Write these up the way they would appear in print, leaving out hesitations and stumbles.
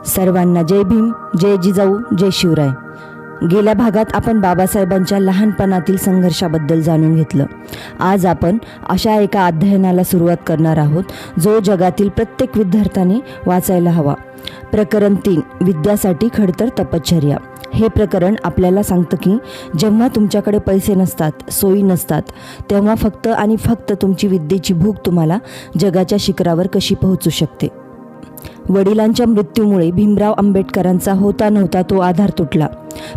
सर्वांना जय भीम, जय जिजाऊ, जय शिवराय. गेल्या भागात आपण बाबासाहेबांच्या लहानपणातील संघर्षाबद्दल जाणून घेतलं. आज आपण अशा एका अध्ययनाला सुरुवात करणार आहोत जो जगातील प्रत्येक विद्यार्थ्याने वाचायला हवा. प्रकरण 3, विद्यासाठी खडतर तपश्चर्या. हे प्रकरण आपल्याला सांगतं की जेव्हा तुमच्याकडे पैसे नसतात, सोयी नसतात, तेव्हा फक्त आणि फक्त तुमची विद्येची भूक तुम्हाला जगाच्या शिखरावर कशी पोहोचू शकते. वडिलांच्या मृत्यूमुळे भीमराव आंबेडकरांचा होता नव्हता तो आधार तुटला.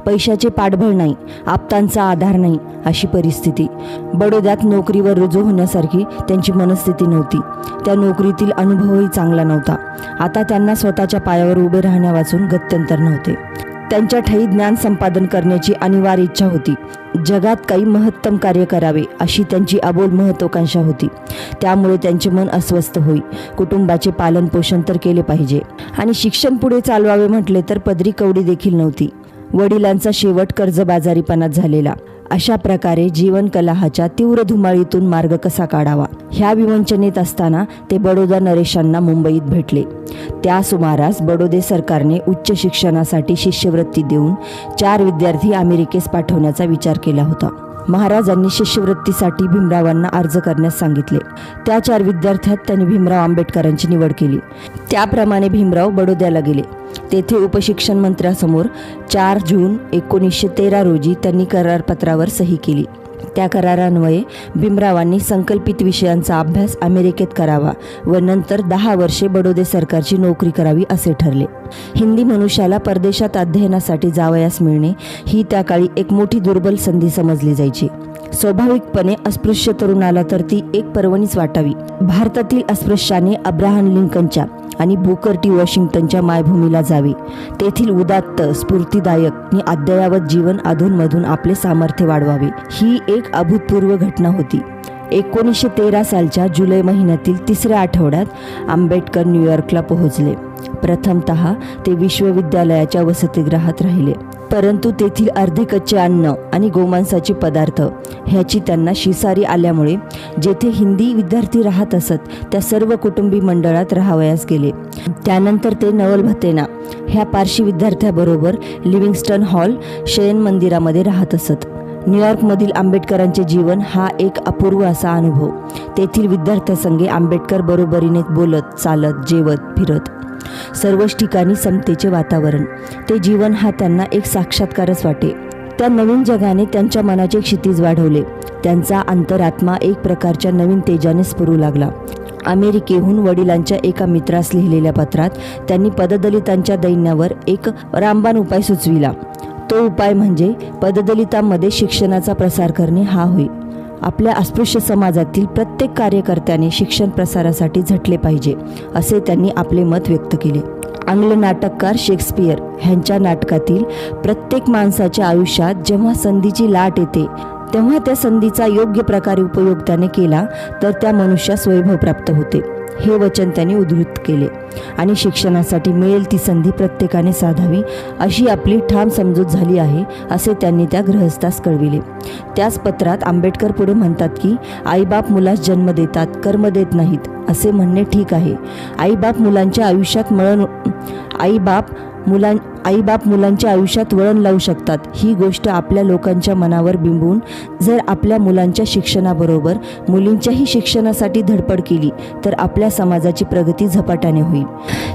पैशाचे पाठबळ नाही, आप्तांचा आधार नाही, अशी परिस्थिती. बडोद्यात नोकरीवर रुजू होण्यासारखी त्यांची मनस्थिती नव्हती. त्या नोकरीतील अनुभवही चांगला नव्हता. आता त्यांना स्वतःच्या पायावर उभे राहण्यावाचून गत्यंतर नव्हते. त्यांच्या ठायी ज्ञान संपादन करण्याची अनिवार्य इच्छा होती. जगात काही महत्तम कार्य करावे अशी त्यांची अबोल महत्त्वाकांक्षा होती. त्यामुळे त्यांचे मन अस्वस्थ होई. कुटुंबाचे पालनपोषण तर केले पाहिजे आणि शिक्षण पुढे चालवावे म्हटले तर पदरी कवडी देखील नव्हती. वडिलांचा शेवट कर्जबाजारीपणात झालेला. अशा प्रकारे जीवन कलहाच्या तीव्र धुमाळीतून मार्ग कसा काढावा ह्या विवंचनेत असताना ते बडोदा नरेशांना मुंबईत भेटले. त्या सुमारास बडोदे सरकारने उच्च शिक्षणासाठी शिष्यवृत्ती देऊन 4 विद्यार्थी अमेरिकेस पाठवण्याचा विचार केला होता. महाराजांनी शिष्यवृत्तीसाठी भीमरावांना अर्ज करण्यास सांगितले. त्या 4 विद्यार्थ्यात त्यांनी भीमराव आंबेडकरांची निवड केली. त्याप्रमाणे भीमराव बडोद्याला गेले. तेथे उपशिक्षण मंत्र्यासमोर 4 जून 1913 रोजी त्यांनी करारपत्रावर सही केली. त्या करारान्वये भीमरावांनी संकल्पित विषयांचा अभ्यास अमेरिकेत करावा व नंतर 10 वर्षे बडोदे सरकारची नोकरी करावी असे ठरले. हिंदी मनुष्याला परदेशात अध्ययनासाठी जावयास मिळणे ही त्या काळी एक मोठी दुर्बल संधी समजली जायची. स्वाभाविकपणे अस्पृश्य तरुणाला तर ती एक पर्वणीच वाटावी. भारतातील अस्पृश्याने अब्राहम लिंकनच्या आणि बुकर टी वॉशिंग्टनच्या मायभूमीला जावे. तेथील उदात्त, स्फूर्तिदायक आणि अद्ययावत जीवन अधूनमधून आपले सामर्थ्य वाढवावे ही एक अभूतपूर्व घटना होती. 1913 सालच्या जुलै महिन्यातील 3ऱ्या आठवड्यात आंबेडकर न्यूयॉर्कला पोहोचले. प्रथमतः ते विश्वविद्यालयाच्या वसतिगृहात राहिले. परंतु तेथील अर्धे कच्चे अन्न आणि गोमांसाचे पदार्थ ह्याची त्यांना शिसारी आल्यामुळे जेथे हिंदी विद्यार्थी राहत असत त्या सर्व कुटुंबी मंडळात राहावयास गेले. त्यानंतर ते नवलभतेना ह्या पारशी विद्यार्थ्याबरोबर लिव्हिंग्स्टन हॉल शयन मंदिरामध्ये राहत असत. न्यूयॉर्कमधील आंबेडकरांचे जीवन हा एक अपूर्व असा अनुभव. तेथील विद्यार्थ्यासंगे आंबेडकर बरोबरीने बोलत, चालत, जेवत, फिरत. सर्वच ठिकाणी समतेचे वातावरण. ते जीवन हा त्यांना एक साक्षात्कारच वाटे. त्या नवीन जगाने त्यांच्या मनाचे क्षितिज वाढवले. त्यांचा अंतरात्मा एक प्रकारच्या नवीन तेजाने स्फुरू लागला. अमेरिकेहून वडिलांच्या एका मित्रास लिहिलेल्या पत्रात त्यांनी पददलितांच्या दैन्यावर एक रामबाण उपाय सुचविला. तो उपाय म्हणजे पददलितांमध्ये शिक्षणाचा प्रसार करणे हा होय. आपल्या अस्पृश्य समाजातील प्रत्येक कार्यकर्त्याने शिक्षण प्रसारासाठी झटले पाहिजे असे त्यांनी आपले मत व्यक्त केले. आंग्ल नाटककार शेक्सपियर ह्यांच्या नाटकातील प्रत्येक माणसाच्या आयुष्यात जेव्हा संधीची लाट येते तेव्हा त्या संधीचा योग्य प्रकारे उपयोग त्याने केला तर त्या मनुष्यास वैभव प्राप्त होते हे वचन त्यांनी उद्धृत केले आणि शिक्षणासाठी मिळेल ती संधी प्रत्येकाने साधावी अशी आपली ठाम समजूत झाली आहे असे त्यांनी त्या गृहस्थास कळविले. त्याच पत्रात आंबेडकर पुढे म्हणतात की आईबाप मुलास जन्म देतात, कर्म देत नाहीत. असे म्हणणे ठीक आहे. आईबाप मुलांच्या आयुष्यात वळण लावू शकतात. ही गोष्ट आपल्या लोकांच्या मनावर बिंबवून जर आपल्या मुलांच्या शिक्षणाबरोबर मुलींच्याही शिक्षणासाठी धडपड केली तर आपल्या समाजाची प्रगती झपाट्याने होईल.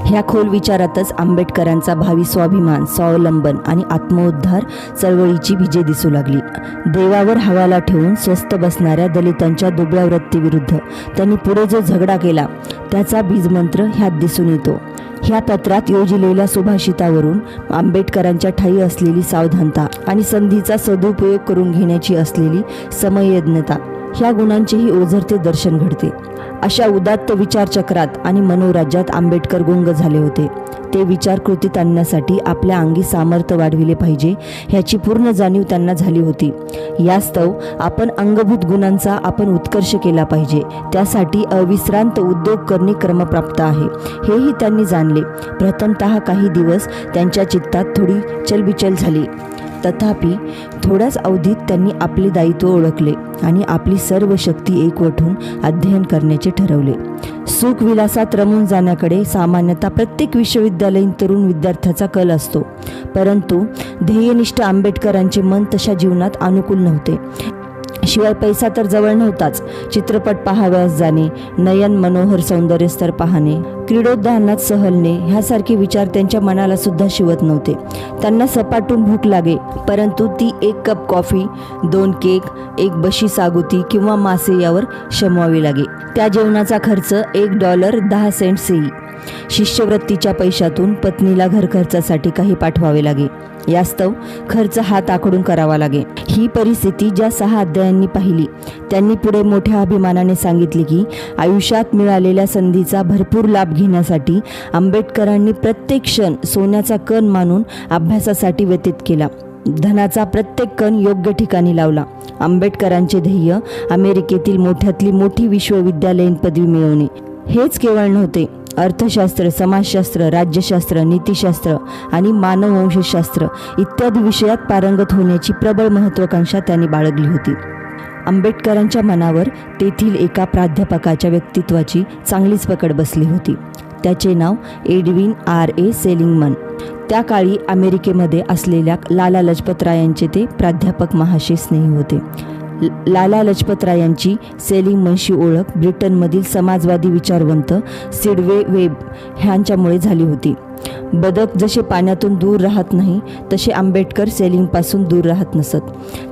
ह्या खोल विचारातच आंबेडकरांचा भावी स्वाभिमान, स्वावलंबन आणि आत्मोद्धार चळवळीची बीजे दिसू लागली. देवावर हवाला ठेवून स्वस्थ बसणाऱ्या दलितांच्या दुबळ्या वृत्तीविरुद्ध त्यांनी पुढे जो झगडा केला त्याचा बीजमंत्र ह्यात दिसून येतो. ह्या पत्रात योजिलेल्या सुभाषितावरून आंबेडकरांच्या ठायी असलेली सावधानता आणि संधीचा सदुपयोग करून घेण्याची असलेली समयज्ञता ह्या गुणांचेही ओझरते दर्शन घडते. अशा उदात्त विचारचक्रात आणि मनोराज्यात आंबेडकर गुंग झाले होते. ते विचार कृतीत आणण्यासाठी आपल्या अंगी सामर्थ्य वाढविले पाहिजे ह्याची पूर्ण जाणीव त्यांना झाली होती. यास्तव आपण अंगभूत गुणांचा आपण उत्कर्ष केला पाहिजे. त्यासाठी अविश्रांत उद्योग करणे क्रमप्राप्त आहे हेही त्यांनी जाणले. प्रथमतः काही दिवस त्यांच्या चित्तात थोडी चलबिचल झाली. तथापि थोड्याच अवधीत त्यांनी आपले दायित्व ओळखले आणि आपली सर्व शक्ती एकवटून अध्ययन करण्याचे ठरवले. सुखविलासात रमून जाण्याकडे सामान्यतः प्रत्येक विश्वविद्यालयीन तरुण विद्यार्थ्याचा कल असतो, परंतु ध्येयनिष्ठ आंबेडकरांचे मन तशा जीवनात अनुकूल नव्हते. शिवाय पैसा तर जवळ नव्हताच. चित्रपट पाहावयास जाणे, नयन मनोहर सौंदर्यस्तर पाहणे, क्रीडोद्यानात सहलणे ह्यासारखे विचार त्यांच्या मनाला सुद्धा शिवत नव्हते. त्यांना सपाटून भूक लागे, परंतु ती 1 कप कॉफी, 2 केक, 1 बशी सागुती किंवा मासे यावर शमवावी लागे. त्या जेवणाचा खर्च $1.10 शिष्यवृत्तीच्या पैशातून पत्नीला घरखर्चासाठी काही पाठवावे लागे. यास्तव खर्च हात आखडून करावा लागे. ही परिस्थिती ज्या 6 अध्यायांनी पाहिली त्यांनी पुढे मोठ्या अभिमानाने सांगितले की आयुष्यात मिळालेल्या संधीचा भरपूर लाभ घेण्यासाठी आंबेडकरांनी प्रत्येक क्षण सोन्याचा कण मानून अभ्यासासाठी व्यतीत केला. धनाचा प्रत्येक कण योग्य ठिकाणी लावला. आंबेडकरांचे ध्येय अमेरिकेतील मोठ्यातली मोठी विश्वविद्यालयीन पदवी मिळवणे हेच केवळ नव्हते. अर्थशास्त्र, समाजशास्त्र, राज्यशास्त्र, नीतिशास्त्र आणि मानववंशशास्त्र इत्यादी विषयात पारंगत होण्याची प्रबळ महत्त्वाकांक्षा त्यांनी बाळगली होती. आंबेडकरांच्या मनावर तेथील एका प्राध्यापकाच्या व्यक्तित्वाची चांगलीच पकड बसली होती. त्याचे नाव एडविन R.A. सेलिंगमन. त्या काळी अमेरिकेमध्ये असलेल्या लाला लजपतरायांचे ते प्राध्यापक महाशय स्नेही होते. लाला लजपतरायांची सेलिंगमनशी ओळख ब्रिटनमधील समाजवादी विचारवंत सिडवे वेब ह्यांच्यामुळे झाली होती. बदक जसे पाण्यातून दूर राहत नाही तसे आंबेडकर सेलिंगपासून दूर राहत नसत.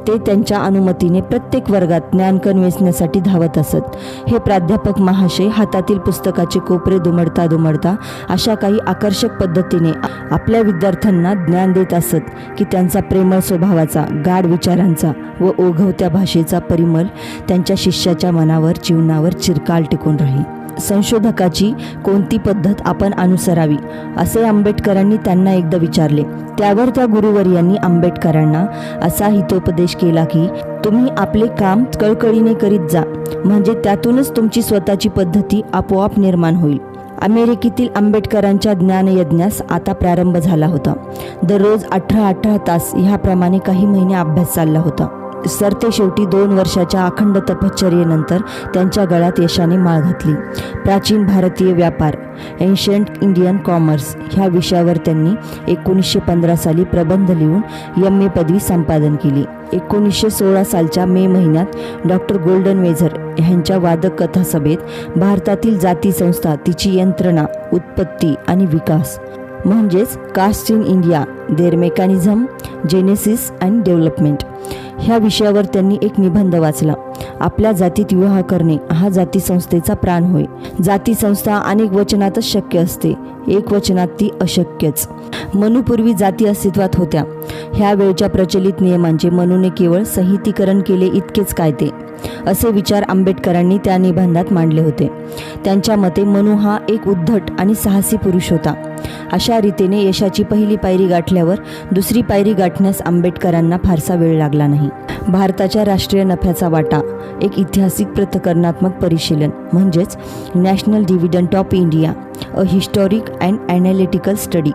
ते त्यांच्या अनुमतीने प्रत्येक वर्गात ज्ञानकण वेचण्यासाठी धावत असत. हे प्राध्यापक महाशय हातातील पुस्तकाचे कोपरे दुमडता दुमडता अशा काही आकर्षक पद्धतीने आपल्या विद्यार्थ्यांना ज्ञान देत असत की त्यांचा प्रेमळ स्वभावाचा, गाढ विचारांचा व ओघवत्या भाषेचा परिमल त्यांच्या शिष्याच्या मनावर, जीवनावर चिरकाल टिकून राहील. संशोधकाची कोणती पद्धत आपण अनुसरावी असे आंबेडकरांनी त्यांना एकदा विचारले. त्यावर त्या गुरुवर्यांनी आंबेडकरांना असा हितोपदेश केला की तुम्ही आपले काम कळकळीने करीत जा, म्हणजे त्यातूनच तुमची स्वतःची पद्धती आपोआप निर्माण होईल. अमेरिकेतील आंबेडकरांच्या ज्ञानयज्ञास आता प्रारंभ झाला होता. दररोज 18 तास ह्याप्रमाणे काही महिने अभ्यास चालला होता. सरतेशेवटी 2 वर्षाच्या अखंड तपश्चर्येनंतर त्यांच्या गळ्यात यशाने माळ घातली. प्राचीन भारतीय व्यापार, एन्शंट इंडियन कॉमर्स ह्या विषयावर त्यांनी 1915 साली प्रबंध लिहून M.A. पदवी संपादन केली. 1916 सालच्या मे महिन्यात डॉक्टर गोल्डनवेझर ह्यांच्या वादक कथासभेत भारतातील जाती संस्था, तिची यंत्रणा, उत्पत्ती आणि विकास म्हणजेच caste in India, their mechanism, genesis and development ह्या विषयावर त्यांनी एक निबंध वाचला. आपल्या जातीत विवाह करणे हा जाती संस्थेचा प्राण होय. जाती संस्था अनेक वचनातच शक्य असते, एक वचनात ती अशक्यच. मनूपूर्वी जाती अस्तित्वात होत्या. ह्या वेळच्या प्रचलित नियमांचे मनूने केवळ संहितीकरण केले इतकेच काय ते, असे विचार आंबेडकरांनी त्या निबंधात मांडले होते. त्यांच्या मते मनू हा एक उद्धट आणि साहसी पुरुष होता. अशा रीतीने यशाची पहिली पायरी गाठल्यावर दुसरी पायरी गाठण्यास आंबेडकरांना फारसा वेळ लागला नाही. भारताच्या राष्ट्रीय नफ्याचा वाटा, एक ऐतिहासिक पृथक्करणात्मक परिशीलन म्हणजेच national dividend of India, a historic and analytical study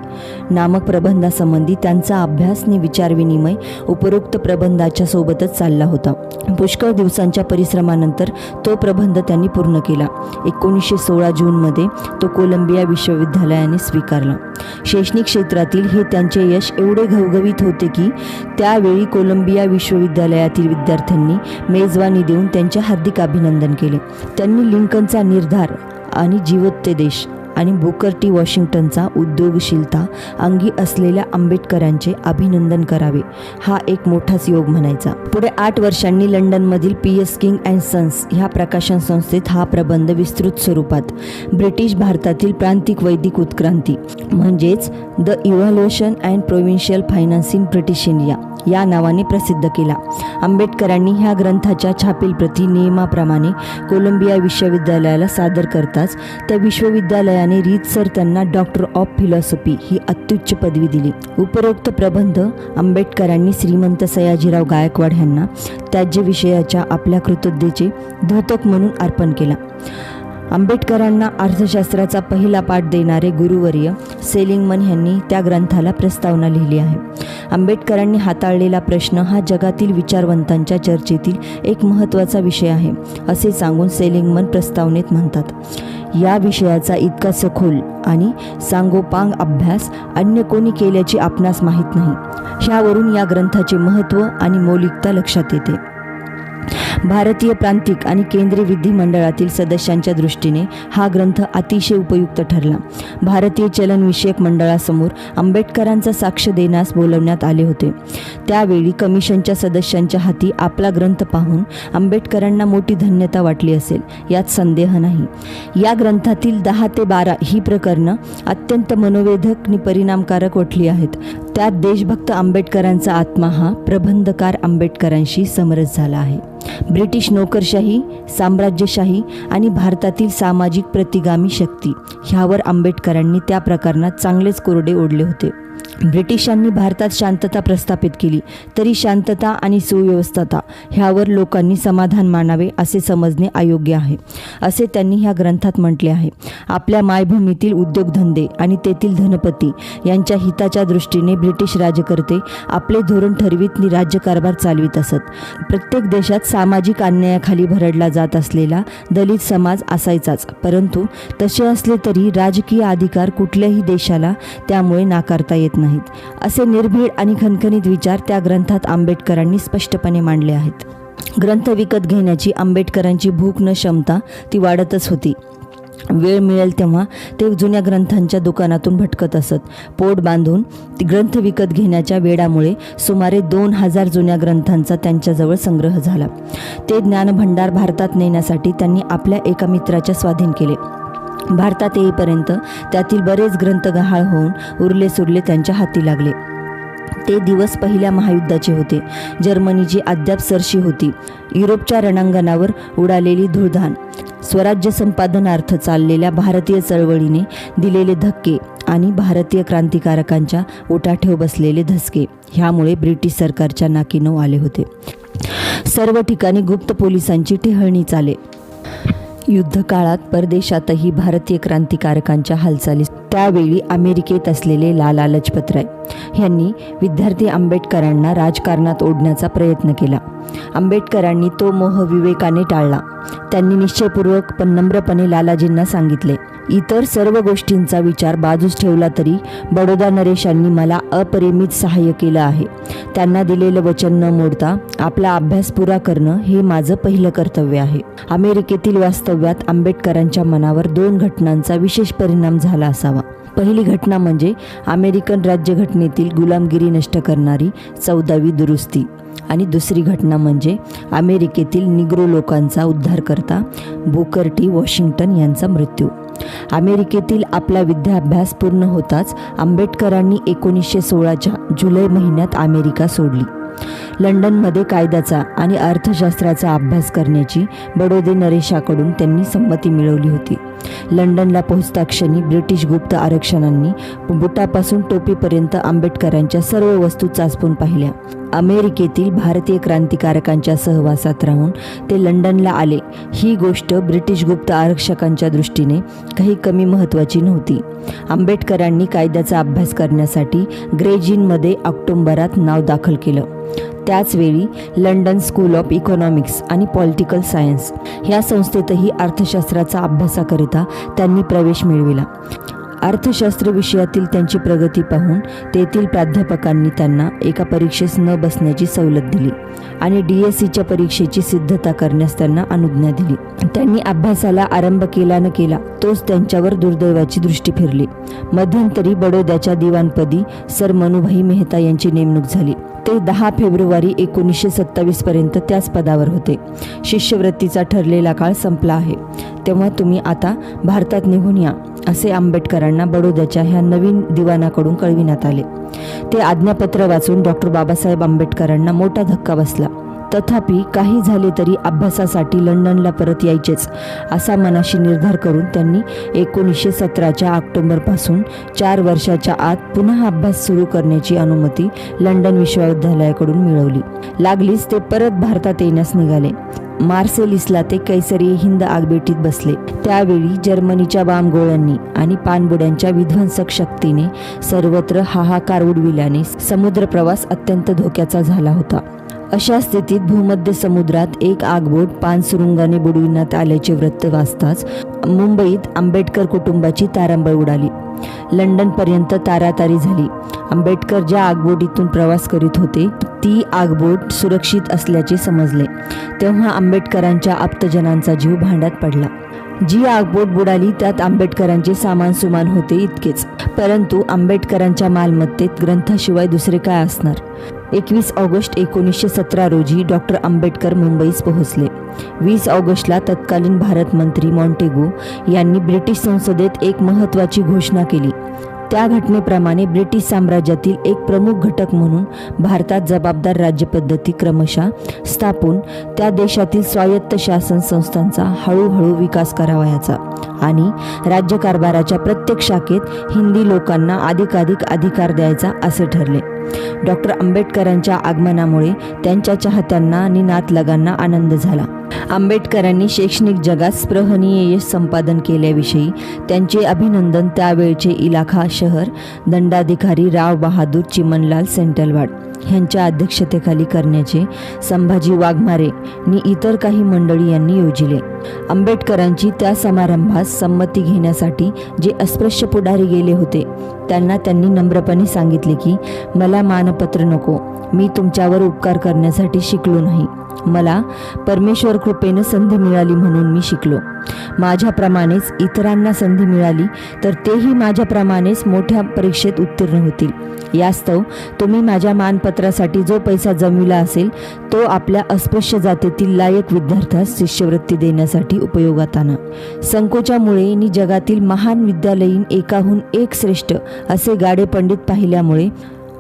नामक प्रबंधासंबंधी त्यांचा अभ्यास आणि विचारविनिमय उपरोक्त प्रबंधाच्या सोबतच चालला होता. पुष्कळ दिवसांच्या परिश्रमानंतर तो प्रबंध त्यांनी पूर्ण केला. 1916 जूनमध्ये तो कोलंबिया विश्वविद्यालयाने स्वीकारला. शैक्षणिक क्षेत्रातील हे त्यांचे यश एवढे घवघवीत होते की त्यावेळी कोलंबिया विश्वविद्यालयातील विद्यार्थ्यांनी मेजवानी देऊन त्यांचे हार्दिक अभिनंदन केले. त्यांनी लिंकनचा निर्धार आणि जीवोत्तेदेश आणि बुकर टी वॉशिंग्टनचा उद्योगशीलता अंगी असलेल्या आंबेडकरांचे अभिनंदन करावे, हा एक मोठाच योग म्हणायचा. पुढे 8 वर्षांनी लंडनमधील PS किंग अँड सन्स ह्या प्रकाशन संस्थेत हा प्रबंध विस्तृत स्वरूपात ब्रिटिश भारतातील प्रांतिक वैदिक उत्क्रांती म्हणजेच the evolution and provincial finance in British India या नावाने प्रसिद्ध केला. आंबेडकरांनी ह्या ग्रंथाच्या छापील प्रती नियमाप्रमाणे कोलंबिया विश्वविद्यालयाला सादर करताच त्या विश्वविद्यालयाने रीतसर त्यांना डॉक्टर ऑफ फिलॉसॉफी ही अत्युच्च पदवी दिली. उपरोक्त प्रबंध आंबेडकरांनी श्रीमंत सयाजीराव गायकवाड ह्यांना त्याज्य विषयाच्या आपल्या कृतज्ञतेचे द्योतक म्हणून अर्पण केला. आंबेडकरांना अर्थशास्त्राचा पहिला पाठ देणारे गुरुवर्य सेलिंगमन यांनी त्या ग्रंथाला प्रस्तावना लिहिली आहे. आंबेडकरांनी हाताळलेला प्रश्न हा जगातील विचारवंतांच्या चर्चेतील एक महत्त्वाचा विषय आहे, असे सांगून सेलिंगमन प्रस्तावनेत म्हणतात. या विषयाचा इतका सखोल आणि सांगोपांग अभ्यास अन्य कोणी केल्याची आपणास माहीत नाही. ह्यावरून या ग्रंथाचे महत्त्व आणि मौलिकता लक्षात येते. भारतीय प्रांतिक आणि केंद्रीय विधिमंडळातील सदस्यांच्या दृष्टीने हा ग्रंथ अतिशय उपयुक्त ठरला. भारतीय चलनविषयक मंडळासमोर आंबेडकरांचा साक्ष देण्यास बोलवण्यात आले होते. त्यावेळी कमिशनच्या सदस्यांच्या हाती आपला ग्रंथ पाहून आंबेडकरांना मोठी धन्यता वाटली असेल, यात संदेह नाही. या ग्रंथातील 10 ते 12 ही प्रकरणं अत्यंत मनोवेधक आणि परिणामकारक वाटली आहेत. त्यात देशभक्त आंबेडकरांचा आत्मा हा प्रबंधकार आंबेडकरांशी समरस झाला आहे. ब्रिटिश नोकरशाही, साम्राज्यशाही आणि भारतातील सामाजिक प्रतिगामी शक्ती ह्यावर आंबेडकरांनी त्या प्रकरणात चांगलेच कोरडे ओढले होते. ब्रिटिशांनी भारतात शांतता प्रस्थापित केली तरी शांतता आणि सुव्यवस्था ह्यावर लोकांनी समाधान मानावे असे समजणे अयोग्य आहे, असे त्यांनी ह्या ग्रंथात म्हटले आहे. आपल्या मायभूमीतील उद्योगधंदे आणि तेथील धनपती यांच्या हिताच्या दृष्टीने ब्रिटिश राज्यकर्ते आपले धोरण ठरवीत आणि राज्यकारभार चालवित असत. प्रत्येक देशात सामाजिक अन्यायाखाली भरडला जात असलेला दलित समाज असायचाच, परंतु तसे असले तरी राजकीय अधिकार कुठल्याही देशाला त्यामुळे नाकारता येत नाहीत, असे निर्भीड आणि खणखणीत विचार त्या ग्रंथात आंबेडकरांनी स्पष्टपणे मांडले आहेत. ग्रंथ विकत घेण्याची आंबेडकरांची भूक न क्षमता ती वाढतच होती. वेळ मिळेल तेव्हा ते जुन्या ग्रंथांच्या दुकानातून भटकत असत. पोट बांधून ग्रंथ विकत घेण्याच्या वेडामुळे सुमारे 2000 जुन्या ग्रंथांचा त्यांच्याजवळ संग्रह झाला. ते ज्ञानभंडार भारतात नेण्यासाठी त्यांनी आपल्या एका मित्राच्या स्वाधीन केले. भारतात येईपर्यंत त्यातील बरेच ग्रंथ गहाळ होऊन उरले सुरले त्यांच्या हाती लागले. ते दिवस पहिल्या महायुद्धाचे होते. जर्मनीची अद्याप सरशी होती. युरोपच्या रणांगणावर उडालेली धूळधाण, स्वराज्य संपादनार्थ चाललेल्या भारतीय चळवळीने दिलेले धक्के आणि भारतीय क्रांतिकारकांच्या उठाठेव बसलेले धसके ह्यामुळे ब्रिटिश सरकारच्या नाकी नऊ आले होते. सर्व ठिकाणी गुप्त पोलिसांची टेहळणी चाले. युद्धकाळात परदेशातही भारतीय क्रांतिकारकांच्या हालचाली. त्यावेळी अमेरिकेत असलेले लाला लजपतराय यांनी विद्यार्थी आंबेडकरांना राजकारणात ओढण्याचा प्रयत्न केला. आंबेडकरांनी तो मोह विवेकाने टाळला. त्यांनी निश्चयपूर्वक पण नम्रपणे लालाजींना सांगितले, इतर सर्व गोष्टींचा विचार बाजूस ठेवला तरी बडोदा नरेशांनी मला अपरिमित सहाय्य केलं आहे. त्यांना दिलेलं वचन न मोडता आपला अभ्यास पुरा करणं हे माझं पहिलं कर्तव्य आहे. अमेरिकेतील वास्तव्यात आंबेडकरांच्या मनावर 2 घटनांचा विशेष परिणाम झाला असावा. पहिली घटना म्हणजे अमेरिकन राज्यघटनेतील गुलामगिरी नष्ट करणारी 14वी दुरुस्ती आणि दुसरी घटना म्हणजे अमेरिकेतील निग्रो लोकांचा उद्धारकर्ता बुकर टी वॉशिंग्टन यांचा मृत्यू. अमेरिकेतील आपला विद्याभ्यास पूर्ण होताच आंबेडकरांनी 1916च्या जुलै महिन्यात अमेरिका सोडली. लंडनमध्ये कायद्याचा आणि अर्थशास्त्राचा अभ्यास करण्याची बडोदे नरेशाकडून त्यांनी संमती मिळवली होती. लंडनला पोहोचता क्षणी ब्रिटिश गुप्त आरक्षणांनी बुटापासून टोपीपर्यंत आंबेडकरांच्या सर्व वस्तू चाचपून पाहिल्या. अमेरिकेतील भारतीय क्रांतिकारकांच्या सहवासात राहून ते लंडनला आले ही गोष्ट ब्रिटिश गुप्त आरक्षकांच्या दृष्टीने काही कमी महत्त्वाची नव्हती. आंबेडकरांनी कायद्याचा अभ्यास करण्यासाठी ग्रेज इनमध्ये ऑक्टोबरात नाव दाखल केलं. त्याचवेळी लंडन स्कूल ऑफ इकॉनॉमिक्स आणि पॉलिटिकल सायन्स ह्या संस्थेतही अर्थशास्त्राचा अभ्यासाकरिता त्यांनी प्रवेश मिळविला. अर्थशास्त्र विषयातील त्यांची प्रगती पाहून तेथील प्राध्यापकांनी त्यांना एका परीक्षेस न बसण्याची सवलत दिली आणि DSCच्या परीक्षेची सिद्धता करण्यास त्यांना अनुज्ञा दिली. त्यांनी अभ्यासाला आरंभ केला न केला तोच त्यांच्यावर दुर्दैवाची दृष्टी फिरली. मध्यंतरी बडोद्याच्या दिवाणपदी सर मनुभाई मेहता यांची नेमणूक झाली. ते 10 फेब्रुवारी 1927 पर्यंत त्याच पदावर होते. शिष्यवृत्तीचा ठरलेला काळ संपला आहे, तेव्हा तुम्ही आता भारतात निघून या, असे आंबेडकरांना बडोद्याच्या ह्या नवीन दिवाणाकडून कळविण्यात आले. ते आज्ञापत्र वाचून डॉक्टर बाबासाहेब आंबेडकरांना मोठा धक्का बसला. तथापि काही झाले तरी अभ्यासासाठी लंडनला परत यायचेच असा मनाशी निर्धार करून त्यांनी 1917च्या ऑक्टोबरपासून 4 वर्षाच्या आत पुन्हा अभ्यास सुरू करण्याची अनुमती लंडन विश्वविद्यालयाकडून मिळवली. लागलीच ते परत भारतात येण्यास निघाले. मार्सेलिसला ते कैसरिये हिंद आगबेटीत बसले. त्यावेळी जर्मनीच्या बॉम्बगोळ्यांनी आणि पाणबुड्यांच्या विध्वंसक शक्तीने सर्वत्र हाहाकार उडविल्याने समुद्र प्रवास अत्यंत धोक्याचा झाला होता. अशा स्थितीत भूमध्य समुद्रात एक आगबोट पाणसुरुंगाने बुडविण्यात आल्याचे वृत्त वाचताच मुंबईत आंबेडकर कुटुंबाची तारांबळ उडाली. लंडनपर्यंत तारातारी झाली. आंबेडकर ज्या आगबोटीतून प्रवास करीत होते ती आगबोट सुरक्षित असल्याचे समजले तेव्हा आंबेडकरांच्या आप्तजनांचा जीव भांड्यात पडला. जी आगबोट बुडाली त्यात आंबेडकरांचे सामान सुमान होते इतकेच, परंतु आंबेडकरांच्या मालमत्तेत ग्रंथाशिवाय दुसरे काय असणार. 21 ऑगस्ट 1917 रोजी डॉक्टर आंबेडकर मुंबईस पोहोचले. 20 ऑगस्टला तत्कालीन भारत मंत्री मॉन्टेगू यांनी ब्रिटिश संसदेत एक महत्त्वाची घोषणा केली. त्या घटनेप्रमाणे ब्रिटिश साम्राज्यातील एक प्रमुख घटक म्हणून भारतात जबाबदार राज्यपद्धती क्रमशः स्थापून त्या देशातील स्वायत्त शासन संस्थांचा हळूहळू विकास करावयाचा आणि राज्यकारभाराच्या प्रत्येक शाखेत हिंदी लोकांना अधिकाधिक अधिकार द्यायचा असे ठरले. डॉक्टर आंबेडकरांच्या आगमनामुळे त्यांच्या चाहत्यांना आणि नातलगांना आनंद झाला. आंबेडकरांनी शैक्षणिक जगात स्पृहणीय यश संपादन केल्याविषयी त्यांचे अभिनंदन त्यावेळचे इलाखा शहर दंडाधिकारी राव बहादूर चिमणलाल सेंटलवाड यांच्या अध्यक्षतेखाली करण्याचे संभाजी वाघमारे आणि इतर काही मंडळी यांनी योजिले. आंबेडकरांची त्या समारंभास संमती घेण्यासाठी जे अस्पृश्य पुढारी गेले होते त्यांना त्यांनी नम्रपणे सांगितले की मला मानपत्र नको, मी तुमच्यावर उपकार करण्यासाठी शिकलो नाही, मला परमेश्वर कृपेने संधी मिळाली म्हणून मी शिकलो. माझ्याप्रमाणेच इतरांना संधी मिळाली तर तेही माझ्याप्रमाणेच मोठ्या परीक्षेत उत्तीर्ण होतील. यास्तव तुम्ही माझ्या मानपत्रासाठी जो पैसा जमविला असेल तो आपल्या अस्पृश्य जातीतील लायक विद्यार्थ्यास शिष्यवृत्ती देण्यासाठी उपयोगात आणा. संकोचामुळे आणि जगातील महान विद्यालयीन एकाहून एक श्रेष्ठ असे गाडे पंडित पाहिल्यामुळे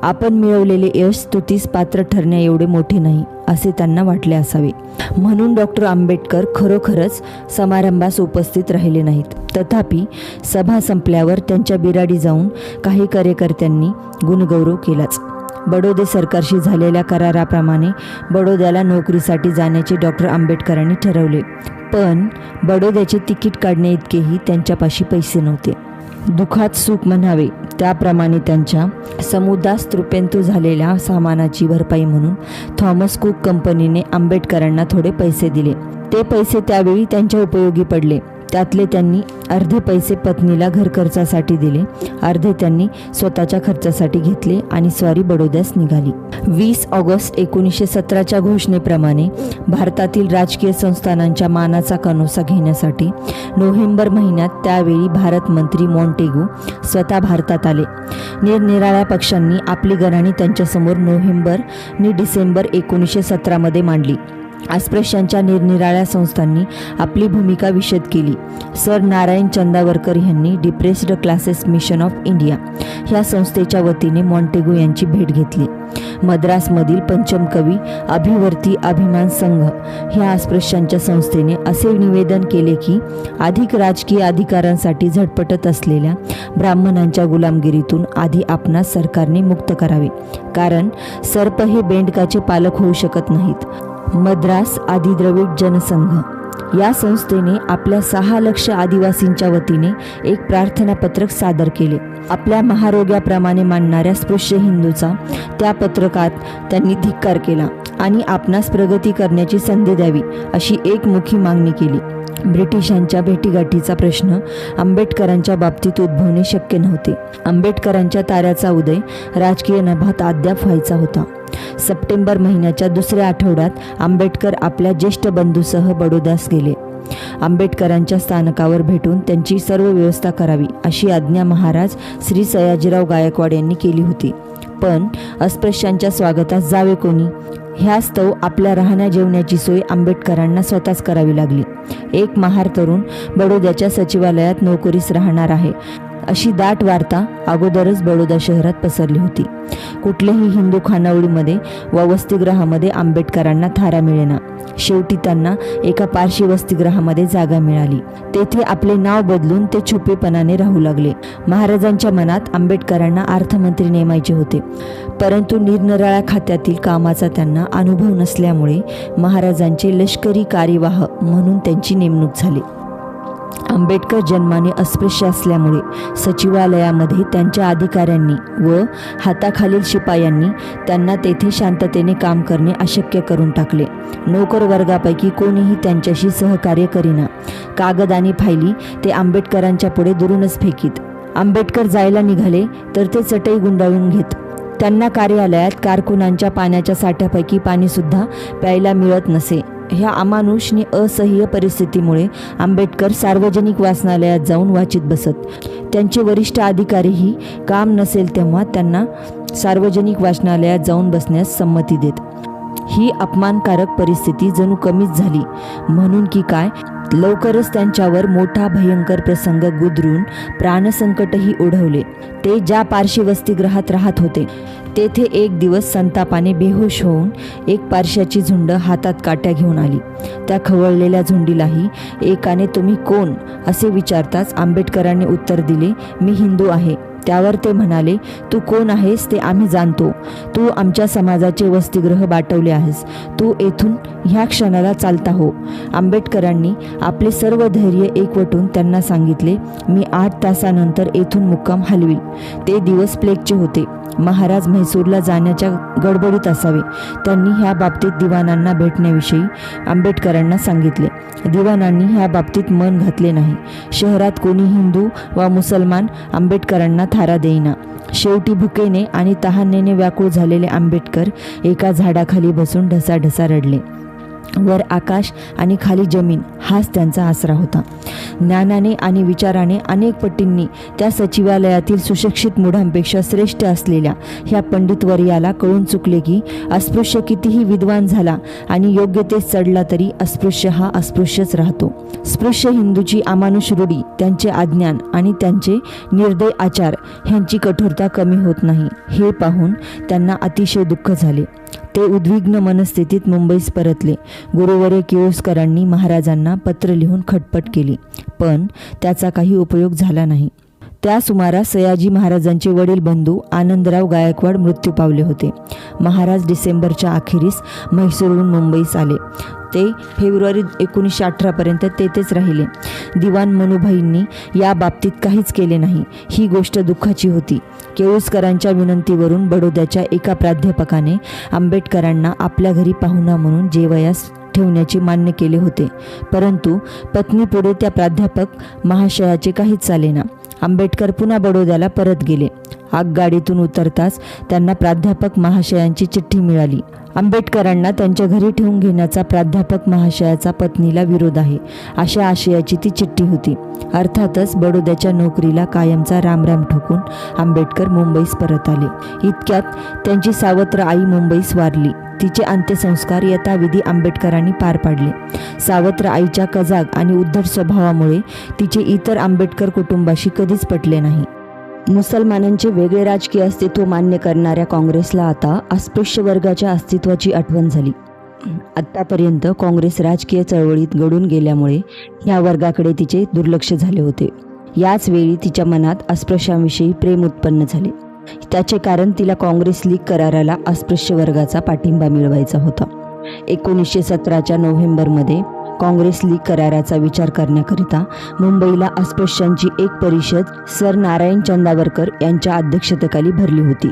आपण मिळवलेले यश स्तुतीस पात्र ठरण्या एवढे मोठे नाही असे त्यांना वाटले असावे. म्हणून डॉक्टर आंबेडकर खरोखरच समारंभास उपस्थित राहिले नाहीत. तथापि सभा संपल्यावर त्यांच्या बिराडी जाऊन काही कार्यकर्त्यांनी गुणगौरव केलाच. बडोदे सरकारशी झालेल्या कराराप्रमाणे बडोद्याला नोकरीसाठी जाण्याचे डॉक्टर आंबेडकरांनी ठरवले, पण बडोद्याचे तिकीट काढणे इतकेही त्यांच्यापाशी पैसे नव्हते. दुःखात सुख म्हणावे त्याप्रमाणे त्यांच्या समुदास तृपेंतू झालेल्या सामानाची भरपाई म्हणून थॉमस कुक कंपनीने आंबेडकरांना थोडे पैसे दिले. ते पैसे त्यावेळी त्यांच्या उपयोगी पडले. त्यातले त्यांनी अर्धे पैसे पत्नीला घर खर्चासाठी दिले, अर्धे त्यांनी स्वतःच्या खर्चासाठी घेतले आणि स्वारी बडोद्यास निघाली. 20 ऑगस्ट 1917च्या घोषणेप्रमाणे भारतातील राजकीय संस्थानांच्या मानाचा कनोसा घेण्यासाठी नोव्हेंबर महिन्यात त्यावेळी भारत मंत्री मॉन्टेगू स्वतः भारतात आले. निरनिराळ्या पक्षांनी आपली गराणी त्यांच्यासमोर नोव्हेंबर आणि डिसेंबर 1917 मांडली. अस्पृश्यांच्या निरनिराळ्या संस्थांनी आपली भूमिका विशद केली. सर नारायण चंदावरकर यांनी depressed classes mission of India ह्या संस्थेच्या वतीने मॉन्टेगू यांची भेट घेतली. मद्रासमधील पंचम कवी अभिवर्ती अभिमान संघ ह्या अस्पृश्यांच्या संस्थेने असे निवेदन केले की अधिक राजकीय अधिकारांसाठी झटपटत असलेल्या ब्राह्मणांच्या गुलामगिरीतून आधी आपणास सरकारने मुक्त करावे, कारण सर्प हे बेंडकाचे पालक होऊ शकत नाहीत. मद्रास आदिद्रविड जनसंघ या संस्थेने आपल्या 6 लाख आदिवासींच्या वतीने एक प्रार्थनापत्रक सादर केले. आपल्या महारोग्याप्रमाणे मानणाऱ्या स्पृश्य हिंदूचा त्या पत्रकात त्यांनी धिक्कार केला आणि आपणास प्रगती करण्याची संधी द्यावी अशी एकमुखी मागणी केली. ब्रिटिशांच्या भेटीगाठीचा प्रश्न आंबेडकरांच्या बाबतीत उद्भवणे शक्य नव्हते. आंबेडकरांच्या ताऱ्याचा उदय राजकीय नभात अद्याप व्हायचा होता. सप्टेंबर महिन्याच्या दुसऱ्या आठवड्यात आंबेडकर आपल्या ज्येष्ठ बंधूसह बडोद्यास गेले. आंबेडकरांच्या स्थानकावर भेटून त्यांची सर्व व्यवस्था करावी अशी आज्ञा महाराज श्री सयाजीराव गायकवाड यांनी केली होती. पण अस्पृश्यांच्या स्वागतास जावे कोणी? ह्यास्तव आपल्या राहण्या जेवण्याची सोय आंबेडकरांना स्वतःच करावी लागली. एक महार तरुण बडोद्याच्या सचिवालयात नोकरीस राहणार आहे अशी दाट वार्ता अगोदरच बडोदा शहरात पसरली होती. कुठल्याही हिंदू खानावळीमध्ये व वसतिगृहामध्ये आंबेडकरांना थारा मिळेना. शेवटी त्यांना एका पारशी वसतिगृहामध्ये जागा मिळाली. तेथे आपले नाव बदलून ते छुपेपणाने राहू लागले. महाराजांच्या मनात आंबेडकरांना अर्थमंत्री नेमायचे होते, परंतु निरनिराळ्या खात्यातील कामाचा त्यांना अनुभव नसल्यामुळे महाराजांचे लष्करी कार्यवाह म्हणून त्यांची नेमणूक झाली. आंबेडकर जन्माने अस्पृश्य असल्यामुळे सचिवालयामध्ये त्यांच्या अधिकाऱ्यांनी व हाताखालील शिपायांनी त्यांना तेथे शांततेने काम करणे अशक्य करून टाकले. नोकर वर्गापैकी कोणीही त्यांच्याशी सहकार्य करीना. कागद आणि फायली ते आंबेडकरांच्या पुढे दुरूनच फेकीत. आंबेडकर जायला निघाले तर ते चटई गुंडाळून घेत. त्यांना कार्यालयात कारकुनांच्या पाण्याच्या साठ्यापैकी पाणीसुद्धा प्यायला मिळत नसे. ह्या अमानुषनी असह्य परिस्थितीमुळे आंबेडकर सार्वजनिक वाचनालयात जाऊन वाचित बसत. त्यांचे वरिष्ठ अधिकारीही काम नसेल तेव्हा त्यांना सार्वजनिक वाचनालयात जाऊन बसण्यास संमती देत. ही अपमानकारक परिस्थिती जणू कमीच झाली म्हणून की काय, लवकरच त्यांच्यावर मोठा भयंकर प्रसंग गुदरून प्राणसंकटही ओढवले. ते ज्या पारशी वसतिगृहात राहत होते तेथे एक दिवस संतापाने बेहोश होऊन एक पारशाची झुंड हातात काट्या घेऊन आली. त्या खवळलेल्या झुंडीलाही एकाने तुम्ही कोण असे विचारताच आंबेडकरांनी उत्तर दिले, मी हिंदू आहे. त्यावर ते म्हणाले, तू कोण आहेस ते आम्ही जाणतो. तू आमच्या समाजाचे वसतिगृह बाटवले आहेस. तू येथून ह्या क्षणाला चालता हो. आंबेडकरांनी आपले सर्व धैर्य एकवटून त्यांना सांगितले, मी 8 तासानंतर येथून मुक्काम हलविल. ते दिवस प्लेगचे होते. महाराज म्हैसूरला जाण्याच्या गडबडीत असावे. त्यांनी ह्या बाबतीत दिवाणांना भेटण्याविषयी आंबेडकरांना सांगितले. दिवाणांनी ह्या बाबतीत मन घातले नाही. शहरात कोणी हिंदू व मुसलमान आंबेडकरांना थारा देईना. शेवटी भुकेने आणि तहानेने व्याकुळ झालेले आंबेडकर एका झाडाखाली बसून ढसाढसा रडले. वर आकाश आणि खाली जमीन हाच त्यांचा आसरा होता. ज्ञानाने आणि विचाराने अनेक पटींनी त्या सचिवालयातील सुशिक्षित मुढांपेक्षा श्रेष्ठ असलेल्या ह्या पंडितवर्याला कळून चुकले की अस्पृश्य कितीही विद्वान झाला आणि योग्यतेस चढला तरी अस्पृश्य हा अस्पृश्यच राहतो. स्पृश्य हिंदूची अमानुष रूढी, त्यांचे अज्ञान आणि त्यांचे निर्दय आचार ह्यांची कठोरता कमी होत नाही. हे पाहून त्यांना अतिशय दुःख झाले. ते उद्विग्न मनस्थितीत मुंबईस परतले. गुरुवर्य केळुसकरांनी महाराजांना पत्र लिहून खटपट केली, पण त्याचा काही उपयोग झाला नाही. त्या सुमारास सयाजी महाराजांचे वडील बंधू आनंदराव गायकवाड मृत्यू पावले होते. महाराज डिसेंबरच्या अखेरीस म्हैसूरहून मुंबईस आले. ते फेब्रुवारी 1918 पर्यंत तेथेच राहिले. दिवाण मनुभाईंनी या बाबतीत काहीच केले नाही. ही गोष्ट दुःखाची होती. केळुसकरांच्या विनंतीवरून बडोद्याच्या एका प्राध्यापकाने आंबेडकरांना आपल्या घरी पाहुणा म्हणून जेवयास ठेवण्याचे मान्य केले होते, परंतु पत्नीपुढे त्या प्राध्यापक महाशयाचे काहीच चालेना. आंबेडकर पुन्हा बडोद्याला परत गेले. आगगाडीतून उतरताच त्यांना प्राध्यापक महाशयांची चिठ्ठी मिळाली. आंबेडकरांना त्यांच्या घरी ठेवून घेण्याचा प्राध्यापक महाशयाचा पत्नीला विरोध आहे, अशा आशयाची ती चिठ्ठी होती. अर्थातच बडोद्याच्या नोकरीला कायमचा रामराम ठोकून आंबेडकर मुंबईस परत आले. इतक्यात त्यांची सावत्र आई मुंबईस वारली. तिचे अंत्यसंस्कार यथाविधी आंबेडकरांनी पार पाडले. सावत्र आईच्या कजाग आणि उद्धट स्वभावामुळे तिचे इतर आंबेडकर कुटुंबाशी कधीच पटले नाही. मुसलमानांचे वेगळे राजकीय अस्तित्व मान्य करणाऱ्या काँग्रेसला आता अस्पृश्य वर्गाच्या अस्तित्वाची आठवण झाली. आत्तापर्यंत काँग्रेस राजकीय चळवळीत गळून गेल्यामुळे ह्या वर्गाकडे तिचे दुर्लक्ष झाले होते. याच वेळी तिच्या मनात अस्पृश्यांविषयी प्रेम उत्पन्न झाले. त्याचे कारण तिला काँग्रेस लीग कराराला अस्पृश्य वर्गाचा पाठिंबा मिळवायचा होता. 1917च्या नोव्हेंबरमध्ये काँग्रेस लीग कराराचा विचार करण्याकरिता मुंबईला अस्पृश्यांची एक परिषद सर नारायण चंदावरकर यांच्या अध्यक्षतेखाली भरली होती.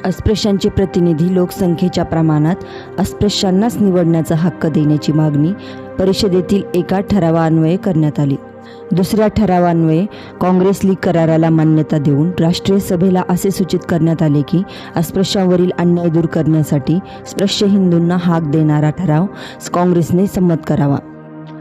अस्पृश्यांचे प्रतिनिधी लोकसंख्येच्या प्रमाणात अस्पृश्यांनाच निवडण्याचा हक्क देण्याची मागणी परिषदेतील एका ठरावान्वये करण्यात आली. दुसऱ्या ठरावान्वये काँग्रेस लीग कराराला मान्यता देऊन राष्ट्रीय सभेला असे सूचित करण्यात आले की अस्पृश्यांवरील अन्याय दूर करण्यासाठी स्पृश्य हिंदूंना हाक देणारा ठराव काँग्रेसने संमत करावा.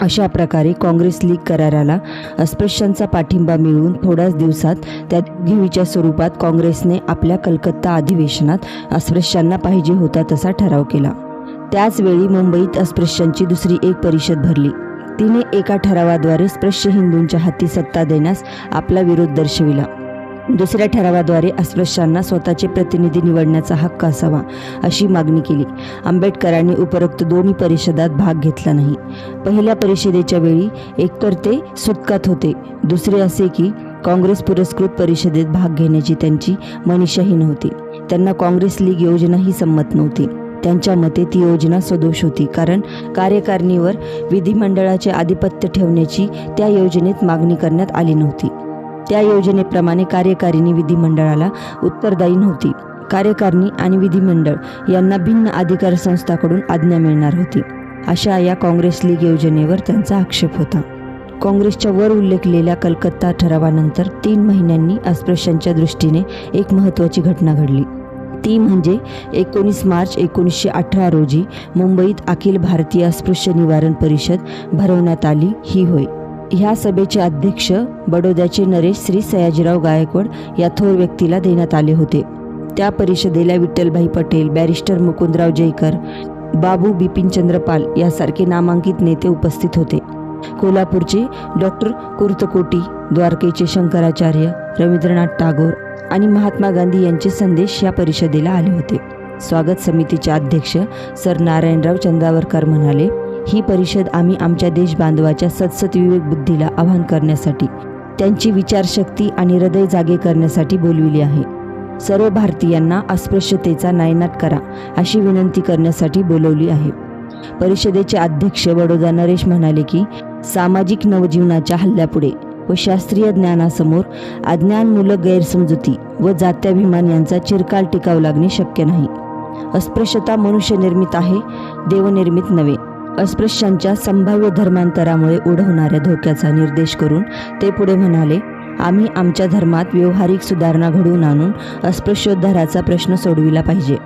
अशा प्रकारे काँग्रेस लीग कराराला अस्पृश्यांचा पाठिंबा मिळवून थोड्याच दिवसात त्या दिघीच्या स्वरूपात काँग्रेसने आपल्या कलकत्ता अधिवेशनात अस्पृश्यांना पाहिजे होता तसा ठराव केला. त्याच वेळी मुंबईत अस्पृश्यांची दुसरी एक परिषद भरली. तिने एका ठरावाद्वारे स्पृश्य हिंदूंच्या हाती सत्ता देण्यास आपला विरोध दर्शविला. दुसऱ्या ठरावाद्वारे अस्पृश्यांना स्वतःचे प्रतिनिधी निवडण्याचा हक्क असावा अशी मागणी केली. आंबेडकरांनी उपरोक्त दोन्ही परिषदात भाग घेतला नाही. पहिल्या परिषदेच्या वेळी एकतर ते सुटकात होते, दुसरे असे की काँग्रेस पुरस्कृत परिषदेत भाग घेण्याची त्यांची मनीषाही नव्हती. त्यांना काँग्रेस लीग योजनाही संमत नव्हती. त्यांच्या मते ती योजना सदोष होती, कारण कार्यकारिणीवर विधिमंडळाचे आधिपत्य ठेवण्याची त्या योजनेत मागणी करण्यात आली नव्हती. त्या योजनेप्रमाणे कार्यकारिणी विधिमंडळाला उत्तरदायी नव्हती. कार्यकारिणी आणि विधिमंडळ यांना भिन्न अधिकार संस्थांकडून आज्ञा मिळणार होती. अशा या काँग्रेस लीग योजनेवर त्यांचा आक्षेप होता. काँग्रेसच्या वर उल्लेखलेल्या कलकत्ता ठरावानंतर 3 महिन्यांनी अस्पृश्यांच्या दृष्टीने एक महत्त्वाची घटना घडली. ती म्हणजे 19 मार्च 1918 रोजी मुंबईत अखिल भारतीय अस्पृश्य निवारण परिषद भरवण्यात आली ही होय. ह्या सभेचे अध्यक्ष बडोद्याचे नरेश श्री सयाजीराव गायकवाड या थोर व्यक्तीला देण्यात आले होते. त्या परिषदेला विठ्ठलभाई पटेल, बॅरिस्टर मुकुंदराव जयकर, बाबू बिपिनचंद्र पाल यासारखे नामांकित नेते उपस्थित होते. कोल्हापूरचे डॉक्टर कुर्तकोटी, द्वारकेचे शंकराचार्य, रवींद्रनाथ टागोर आणि महात्मा गांधी यांचे संदेश या परिषदेला आले होते. स्वागत समितीचे अध्यक्ष सर नारायणराव चंदावरकर म्हणाले, ही परिषद आम्ही आमच्या देशबांधवाच्या सतसत विवेक बुद्धीला आवाहन करण्यासाठी, त्यांची विचारशक्ती आणि हृदय जागे करण्यासाठी बोलविली आहे. सर्व भारतीयांना अस्पृश्यतेचा नायनाट करा अशी विनंती करण्यासाठी बोलवली आहे. परिषदेचे अध्यक्ष बडोदा नरेश म्हणाले की सामाजिक नवजीवनाच्या हल्ल्यापुढे व शास्त्रीय ज्ञानासमोर अज्ञानमूलक गैरसमजुती व जात्याभिमान यांचा चिरकाल टिकाव लागणे शक्य नाही. अस्पृश्यता मनुष्यनिर्मित आहे, देवनिर्मित नव्हे. अस्पृश्यांच्या संभाव्य धर्मांतरामुळे ओढवणाऱ्या धोक्याचा निर्देश करून ते पुढे म्हणाले, आम्ही आमच्या धर्मात व्यावहारिक सुधारणा घडवून आणून अस्पृश्योद्धाराचा प्रश्न सोडविला पाहिजे.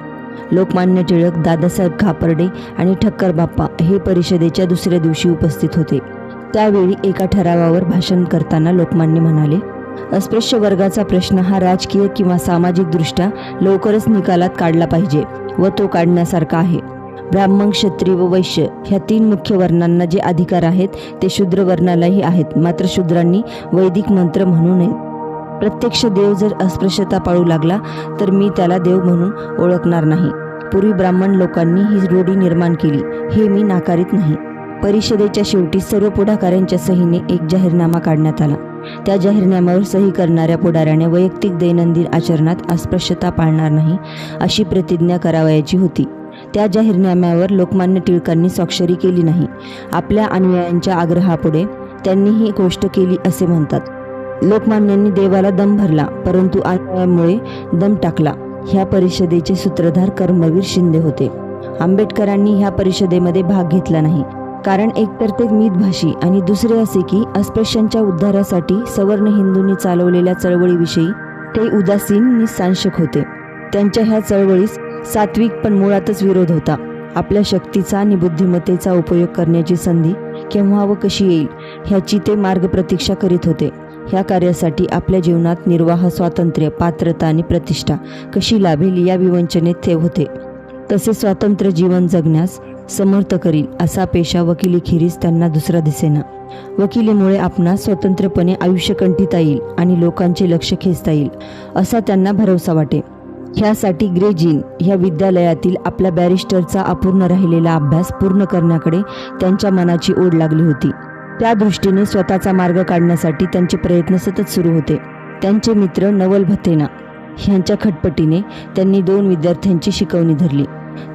लोकमान्य टिळक, दादासाहेब खापर्डे आणि ठक्कर बाप्पा हे परिषदेच्या दुसऱ्या दिवशी उपस्थित होते. त्यावेळी एका ठरावावर भाषण करताना लोकमान्य म्हणाले, अस्पृश्य वर्गाचा प्रश्न हा राजकीय किंवा सामाजिक दृष्ट्या लवकरच निकालात काढला पाहिजे व तो काढण्यासारखा आहे. ब्राह्मण, क्षत्रिय व वैश्य ह्या 3 मुख्य वर्णांना जे अधिकार आहेत ते शूद्र वर्णालाही आहेत. मात्र शूद्रांनी वैदिक मंत्र म्हणू नयेत. प्रत्यक्ष देव जर अस्पृश्यता पाळू लागला तर मी त्याला देव म्हणून ओळखणार नाही. पूर्वी ब्राह्मण लोकांनी ही रूढी निर्माण केली, हे मी नाकारीत नाही. परिषदेच्या शेवटी सर्व पुढाकाऱ्यांच्या सहीने एक जाहीरनामा काढण्यात आला. त्या जाहीरनाम्यावर सही करणाऱ्या पुढाऱ्याने वैयक्तिक दैनंदिन आचरणात अस्पृश्यता पाळणार नाही अशी प्रतिज्ञा करावयाची होती. त्या जाहीरनाम्यावर लोकमान्य टिळकांनी स्वाक्षरी केली नाही. आपल्या अनुयायांच्या आग्रहापुढे त्यांनी ही गोष्ट केली असे म्हणतात. लोकमान्यांनी देवाला दम भरला, परंतु अनुयायांमुळे दम टाकला. ह्या परिषदेचे सूत्रधार कर्मवीर शिंदे होते. आंबेडकरांनी ह्या परिषदेमध्ये भाग घेतला नाही, कारण एकतर ते मितभाषी आणि दुसरे असे की अस्पृश्यांच्या उद्धारासाठी सवर्ण हिंदूंनी चालवलेल्या चळवळीविषयी ते उदासीन निस्सांशक होते. त्यांच्या ह्या चळवळीस सात्विक पण मुळातच विरोध होता. आपल्या शक्तीचा आणि बुद्धिमत्तेचा उपयोग करण्याची संधी केव्हा व कशी येईल ह्याची ते मार्ग प्रतीक्षा करीत होते. ह्या कार्यासाठी आपल्या जीवनात निर्वाह, स्वातंत्र्य, पात्रता आणि प्रतिष्ठा कशी लाभेल या विवंचनेत ते होते. तसे स्वातंत्र्य जीवन जगण्यास समर्थ करील असा पेशा वकिलीखेरीज त्यांना दुसरा दिसेना. वकिलीमुळे आपणास स्वतंत्रपणे आयुष्य कंठिता येईल आणि लोकांचे लक्ष खेचता येईल असा त्यांना भरवसा वाटे. ह्यासाठी ग्रे जीन ह्या विद्यालयातील आपल्या बॅरिस्टरचा अपूर्ण राहिलेला अभ्यास पूर्ण करण्याकडे त्यांच्या मनाची ओढ लागली होती. त्या दृष्टीने स्वतःचा मार्ग काढण्यासाठी त्यांचे प्रयत्न सतत सुरू होते. त्यांचे मित्र नवल भथेना ह्यांच्या खटपटीने त्यांनी 2 विद्यार्थ्यांची शिकवणी धरली.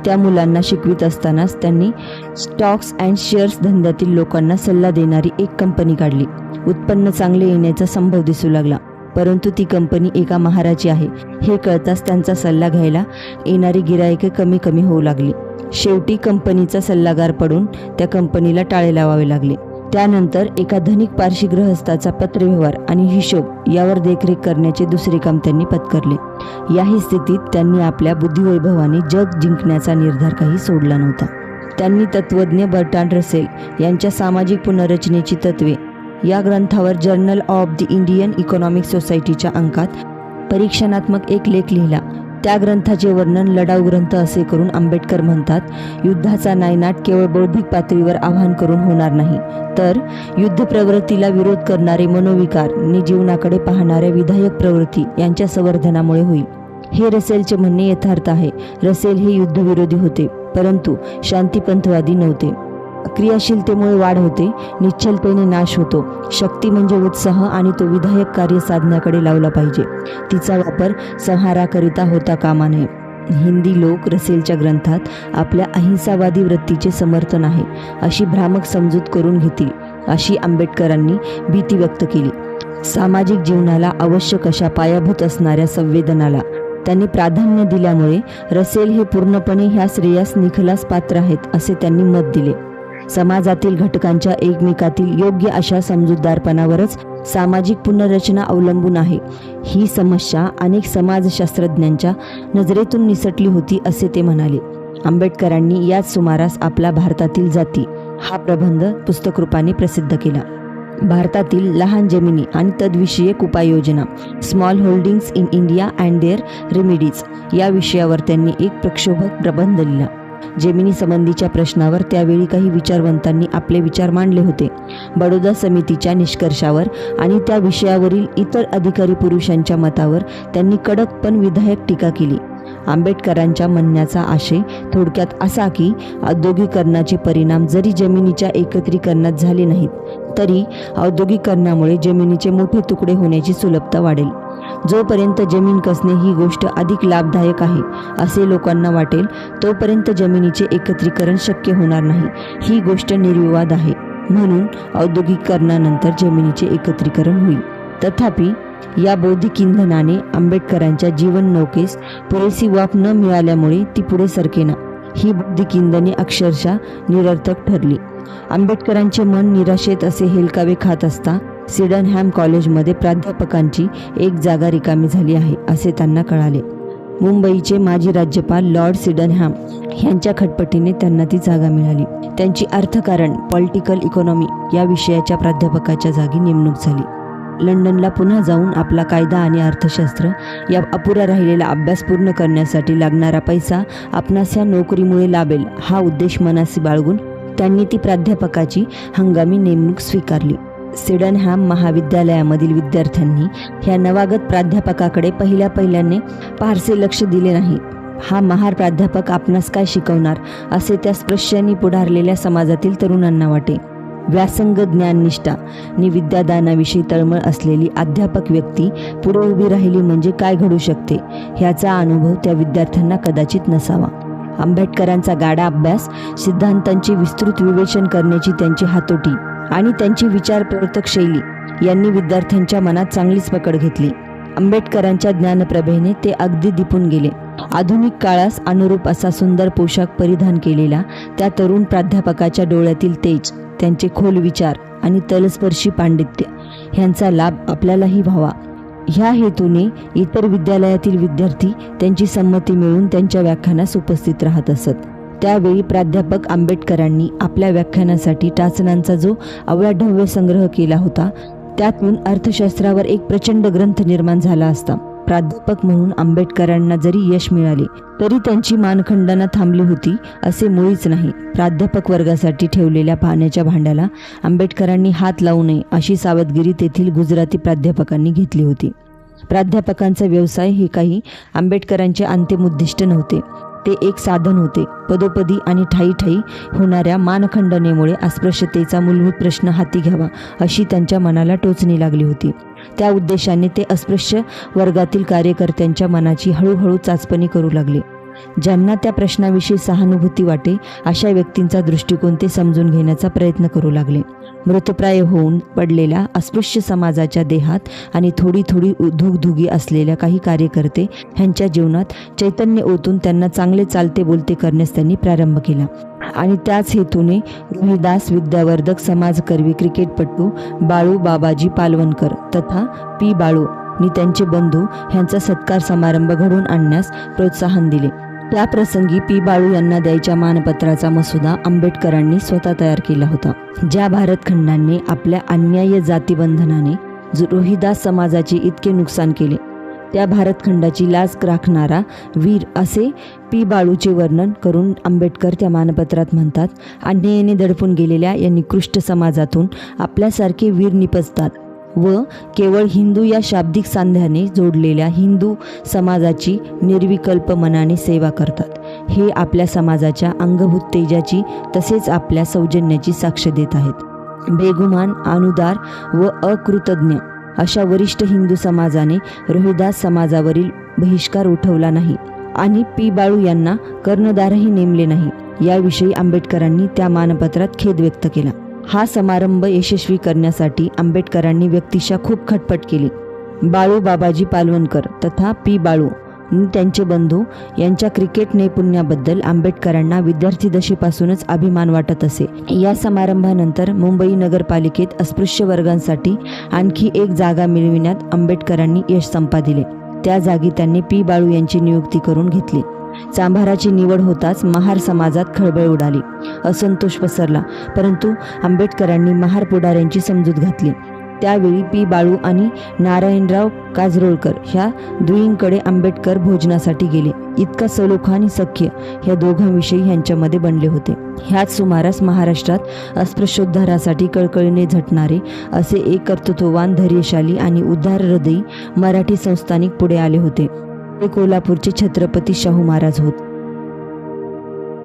त्या मुलांना शिकवित असतानाच त्यांनी स्टॉक्स अँड शेअर्स धंद्यातील लोकांना सल्ला देणारी एक कंपनी काढली. उत्पन्न चांगले येण्याचा संभव दिसू लागला, परंतु ती कंपनी एका महाराची आहे हे कळताच त्यांचा सल्ला घ्यायला येणारी गिरायके कमी कमी होऊ लागली. शेवटी कंपनीचा सल्लागार पडून त्या कंपनीला टाळे लावावे लागले. त्यानंतर एका धनिक पारशी गृहस्थाचा पत्रव्यवहार आणि हिशोब यावर देखरेख करण्याचे दुसरे काम त्यांनी पत्करले. याही स्थितीत त्यांनी आपल्या बुद्धिवैभवाने जग जिंकण्याचा निर्धार काही सोडला नव्हता. त्यांनी तत्त्वज्ञ बर्ट्रांड रसेल यांच्या सामाजिक पुनर्रचनेची तत्वे या ग्रंथावर journal of the Indian economic सोसायटीच्या अंकात परीक्षणात्मक एक लेख लिहिला. त्या ग्रंथाचे वर्णन लढाऊ ग्रंथ असे करून आंबेडकर म्हणतात, युद्धाचा नायनाट केवळ बौद्धिक पातळीवर आवाहन करून होणार नाही, तर युद्ध प्रवृत्तीला विरोध करणारे मनोविकार आणि जीवनाकडे पाहणाऱ्या विधायक प्रवृत्ती यांच्या संवर्धनामुळे होईल. हे रसेलचे म्हणणे यथार्थ आहे. रसेल हे युद्धविरोधी होते, परंतु शांतीपंथवादी नव्हते. क्रियाशीलतेमुळे वाढ होते, निश्चलतेने नाश होतो. शक्ती म्हणजे उत्साह आणि तो विधायक कार्य साधण्याकडे लावला पाहिजे. तिचा वापर संहाराकरिता होता कामा नये. हिंदी लोक रसेलच्या ग्रंथात आपल्या अहिंसावादी वृत्तीचे समर्थन आहे अशी भ्रामक समजूत करून घेतील, अशी आंबेडकरांनी भीती व्यक्त केली. सामाजिक जीवनाला आवश्यक अशा पायाभूत असणाऱ्या संवेदनाला त्यांनी प्राधान्य दिल्यामुळे रसेल हे पूर्णपणे ह्या श्रेयास निखलास पात्र आहेत असे त्यांनी मत दिले. समाजातील घटकांच्या एकमेकातील योग्य अशा समजूतदारपणावरच सामाजिक पुनर्रचना अवलंबून आहे. ही समस्या अनेक समाजशास्त्रज्ञांच्या नजरेतून निसटली होती असे ते म्हणाले. आंबेडकरांनी याच सुमारास आपला भारतातील जाती हा प्रबंध पुस्तकरूपाने प्रसिद्ध केला. भारतातील लहान जमिनी आणि तद्विषयक उपाययोजना, small holdings in India and their remedies या विषयावर त्यांनी एक प्रक्षोभक प्रबंध लिहिला. जमिनी संबंधीच्या प्रश्नावर त्यावेळी काही विचारवंतांनी आपले विचार मांडले होते. बडोदा समितीच्या निष्कर्षावर आणि त्या विषयावरील इतर अधिकारी पुरुषांच्या मतावर त्यांनी कडक पण विधायक टीका केली. आंबेडकरांच्या म्हणण्याचा आशय थोडक्यात असा की औद्योगिकरणाचे परिणाम जरी जमिनीच्या एकत्रीकरणात झाले नाहीत, तरी औद्योगिकरणामुळे जमिनीचे मोठे तुकडे होण्याची सुलभता वाढेल. जोपर्यंत जमीन कसणे ही गोष्ट अधिक लाभदायक आहे असे लोकांना वाटेल, तोपर्यंत जमिनीचे एकत्रीकरण शक्य होणार नाही ही गोष्ट निर्विवाद आहे. म्हणून औद्योगिकरणानंतर जमिनीचे एकत्रीकरण होईल. तथापि या बौद्धिक इंधनाने आंबेडकरांच्या जीवन नौकेस पुरेशी वाफ न मिळाल्यामुळे ती पुढे सरकेना. ही बौद्धिक इंधने अक्षरशः निरर्थक ठरली. आंबेडकरांचे मन निराशेत असे हेलकावे खात असता सिडनहॅम कॉलेजमध्ये प्राध्यापकांची एक जागा रिकामी झाली आहे असे त्यांना कळाले. मुंबईचे माजी राज्यपाल लॉर्ड सिडनहॅम यांच्या खटपटीने त्यांना ती जागा मिळाली. त्यांची अर्थकारण पॉलिटिकल इकॉनॉमी या विषयाच्या प्राध्यापकाच्या जागी नेमणूक झाली. लंडनला पुन्हा जाऊन आपला कायदा आणि अर्थशास्त्र या अपुरा राहिलेला अभ्यास पूर्ण करण्यासाठी लागणारा पैसा आपणास या नोकरीमुळे लाभेल हा उद्देश मनासी बाळगून त्यांनी ती प्राध्यापकाची हंगामी नेमणूक स्वीकारली. सिडनहॅम महाविद्यालयामधील विद्यार्थ्यांनी ह्या नवागत प्राध्यापकाकडे पहिल्याने फारसे लक्ष दिले नाही. हा महार प्राध्यापक आपणास काय शिकवणार असे त्या स्पृश्याने पुढारलेल्या समाजातील तरुणांना वाटे. व्यासंग ज्ञाननिष्ठा आणि विद्यादानाविषयी तळमळ असलेली अध्यापक व्यक्ती पुढे उभी राहिली म्हणजे काय घडू शकते ह्याचा अनुभव त्या विद्यार्थ्यांना कदाचित नसावा. आंबेडकरांचा गाढा अभ्यास, सिद्धांतांचे विस्तृत विवेचन करण्याची त्यांची हातोटी आणि त्यांची विचारप्रवर्तक शैली यांनी विद्यार्थ्यांच्या मनात चांगलीच पकड घेतली. आंबेडकरांच्या ज्ञानप्रभेने ते अगदी दिपून गेले. आधुनिक काळास अनुरूप असा सुंदर पोशाख परिधान केलेला त्या तरुण प्राध्यापकाच्या डोळ्यातील तेज, त्यांचे खोल विचार आणि तलस्पर्शी पांडित्य ह्यांचा लाभ आपल्यालाही व्हावा ह्या हेतूने इतर विद्यालयातील विद्यार्थी त्यांची संमती मिळवून त्यांच्या व्याख्यानास उपस्थित राहत असत. त्यावेळी प्राध्यापक आंबेडकरांनी आपल्या व्याख्यानासाठी टाचणांचा जो अवाढव्य संग्रह केला होता, त्यातून अर्थशास्त्रावर एक प्रचंड ग्रंथ निर्माण झाला असता. प्राध्यापक म्हणून आंबेडकरांना जरी यश मिळाले तरी त्यांची मानखंडना थांबली होती असे मुळीच नाही. प्राध्यापक वर्गासाठी ठेवलेल्या पाण्याच्या भांड्याला आंबेडकरांनी हात लावू नये अशी सावधगिरी तेथील गुजराती प्राध्यापकांनी घेतली होती. प्राध्यापकांचा व्यवसाय हे काही आंबेडकरांचे अंतिम उद्दिष्ट नव्हते, ते एक साधन होते. पदोपदी आणि ठायी ठायी होणाऱ्या मानखंडनेमुळे अस्पृश्यतेचा मूलभूत प्रश्न हाती घ्यावा अशी त्यांच्या मनाला टोचणी लागली होती. त्या उद्देशाने ते अस्पृश्य वर्गातील कार्यकर्त्यांच्या मनाची हळूहळू चाचपणी करू लागले. ज्यांना त्या प्रश्नाविषयी सहानुभूती वाटे अशा व्यक्तींचा दृष्टिकोन ते समजून घेण्याचा प्रयत्न करू लागले. मृतप्राय होऊन पडलेल्या अस्पृश्य समाजाच्या देहात आणि थोडी थोडी धुगधुगी असलेल्या काही कार्यकर्ते ह्यांच्या जीवनात चैतन्य ओतून त्यांना चांगले चालते बोलते करण्यास त्यांनी प्रारंभ केला. आणि त्याच हेतूने रोहिदास विद्यावर्धक समाजकर्वी क्रिकेटपटू बाळू बाबाजी पालवणकर तथा पी बाळू आणि त्यांचे बंधू ह्यांचा सत्कार समारंभ घडवून आणण्यास प्रोत्साहन दिले. त्या प्रसंगी पी बाळू यांना द्यायच्या मानपत्राचा मसुदा आंबेडकरांनी स्वतः तयार केला होता. ज्या भारतखंडाने आपल्या अन्याय्य जातीबंधनाने रोहिदास समाजाचे इतके नुकसान केले त्या भारतखंडाची लाज राखणारा वीर असे पी बाळूचे वर्णन करून आंबेडकर त्या मानपत्रात म्हणतात, अन्यायाने दडपून गेलेल्या या निकृष्ट समाजातून आपल्यासारखे वीर निपजतात व केवळ हिंदू या शाब्दिक सांध्याने जोडलेल्या हिंदू समाजाची निर्विकल्प मनाने सेवा करतात. हे आपल्या समाजाच्या अंगभूत तेजाची तसेच आपल्या सौजन्याची साक्ष देत आहेत. बेगुमान, अनुदार व अकृतज्ञ अशा वरिष्ठ हिंदू समाजाने रोहिदास समाजावरील बहिष्कार उठवला नाही आणि पी बाळू यांना कर्णधारही नेमले नाही. याविषयी आंबेडकरांनी त्या मानपत्रात खेद व्यक्त केला. हा समारंभ यशस्वी करण्यासाठी आंबेडकरांनी व्यक्तिशः खूप खटपट केली. बाळू बाबाजी पालवणकर तथा पी बाळू त्यांचे बंधू यांच्या क्रिकेट नैपुण्याबद्दल आंबेडकरांना विद्यार्थी दशेपासूनच अभिमान वाटत असे. या समारंभानंतर मुंबई नगरपालिकेत अस्पृश्य वर्गांसाठी आणखी एक जागा मिळविण्यात आंबेडकरांनी यश संपादिले. त्या जागी त्यांनी पी बाळू यांची नियुक्ती करून घेतली. चांभाराची निवड होताच महार समाजात खळबळ उडाली, असंतोष पसरला. परंतु आंबेडकरांनी महार पुढाऱ्यांची समजूत घातली. त्यावेळी पी बाळू आणि नारायणराव काजरोळकर ह्या दुईंकडे आंबेडकर भोजनासाठी गेले. इतका सलोखा आणि सख्य ह्या दोघांविषयी ह्यांच्यामध्ये बनले होते. ह्याच सुमारास महाराष्ट्रात अस्पृश्योद्धारासाठी कळकळीने झटणारे असे एक कर्तृत्ववान, धैर्यशाली आणि उदार हृदयी मराठी संस्थानिक पुढे आले होते. ते कोल्हापूरचे छत्रपती शाहू महाराज होत.